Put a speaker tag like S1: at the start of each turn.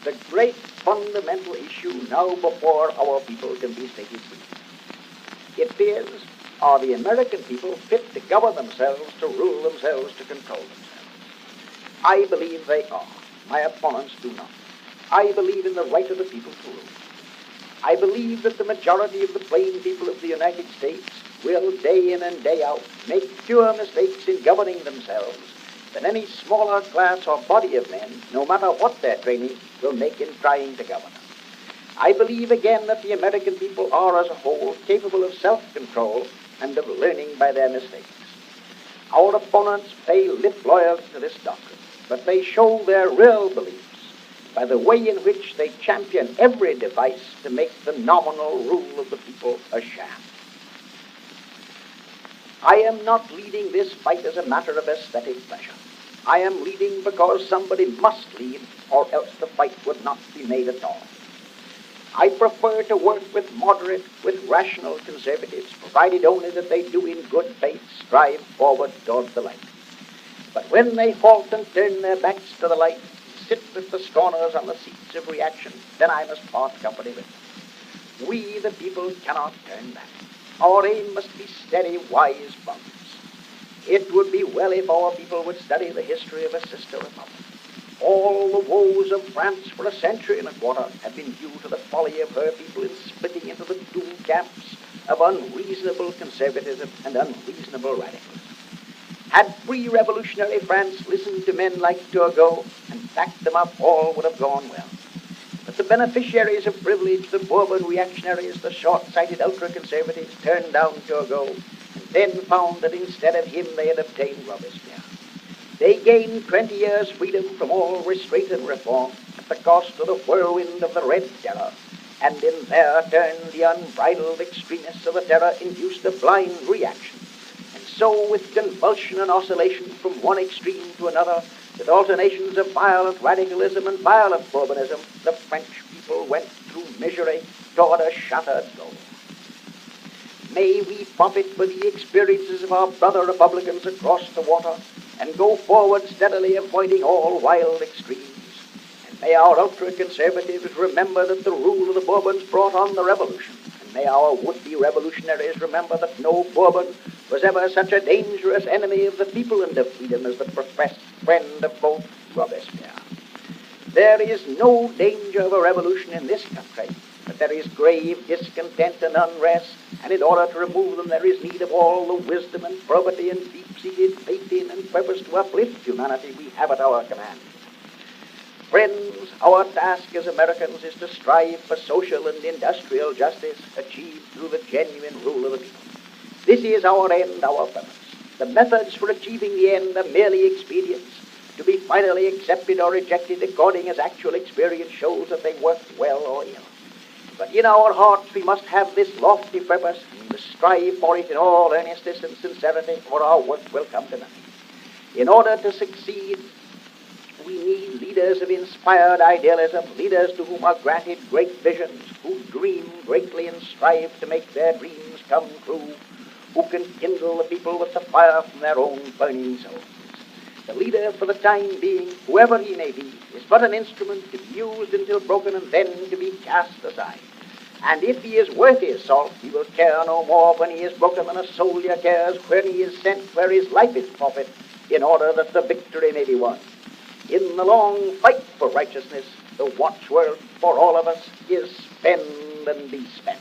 S1: the great fundamental issue now before our people can be stated free. It is, are the American people fit to govern themselves, to rule themselves, to control themselves? I believe they are. My opponents do not. I believe in the right of the people to rule. I believe that the majority of the plain people of the United States will, day in and day out, make fewer mistakes in governing themselves than any smaller class or body of men, no matter what their training, will make in trying to govern. I believe again that the American people are as a whole capable of self-control and of learning by their mistakes. Our opponents pay lip loyalty to this doctrine, but they show their real beliefs by the way in which they champion every device to make the nominal rule of the people a sham. I am not leading this fight as a matter of aesthetic pleasure. I am leading because somebody must lead, or else the fight would not be made at all. I prefer to work with moderate, with rational conservatives, provided only that they do in good faith strive forward toward the light. But when they halt and turn their backs to the light, sit with the scorners on the seats of reaction, then I must part company with them. We, the people, cannot turn back. Our aim must be steady, wise progress. It would be well if our people would study the history of a sister republic. All the woes of France for a century and a quarter have been due to the folly of her people in splitting into the two camps of unreasonable conservatism and unreasonable radicalism. Had pre-revolutionary France listened to men like Turgot and backed them up, all would have gone well. But the beneficiaries of privilege, the Bourbon reactionaries, the short-sighted ultra-conservatives, turned down Turgot and then found that instead of him they had obtained Robespierre. They gained 20 years' freedom from all restraint and reform at the cost of the whirlwind of the Red Terror, and in their turn the unbridled extremists of the terror induced a blind reaction. And so, with convulsion and oscillation from one extreme to another, with alternations of violent radicalism and violent Bourbonism, the French people went through misery toward a shattered goal. May we profit by the experiences of our brother republicans across the water and go forward steadily, avoiding all wild extremes. And may our ultra-conservatives remember that the rule of the Bourbons brought on the revolution. And may our would-be revolutionaries remember that no Bourbon was ever such a dangerous enemy of the people and of freedom as the professed friend of both Robespierre. There is no danger of a revolution in this country, but there is grave discontent and unrest, and in order to remove them there is need of all the wisdom and probity and deep-seated faith in and purpose to uplift humanity we have at our command. Friends, our task as Americans is to strive for social and industrial justice achieved through the genuine rule of the people. This is our end, our purpose. The methods for achieving the end are merely expedients, to be finally accepted or rejected according as actual experience shows that they work well or ill. But in our hearts we must have this lofty purpose and must strive for it in all earnestness and sincerity, or our work will come to nothing. In order to succeed, we need leaders of inspired idealism, leaders to whom are granted great visions, who dream greatly and strive to make their dreams come true, who can kindle the people with the fire from their own burning souls. The leader, for the time being, whoever he may be, is but an instrument to be used until broken and then to be cast aside. And if he is worth his salt, he will care no more when he is broken than a soldier cares when he is sent where his life is forfeit, in order that the victory may be won. In the long fight for righteousness, the watchword for all of us is spend and be spent.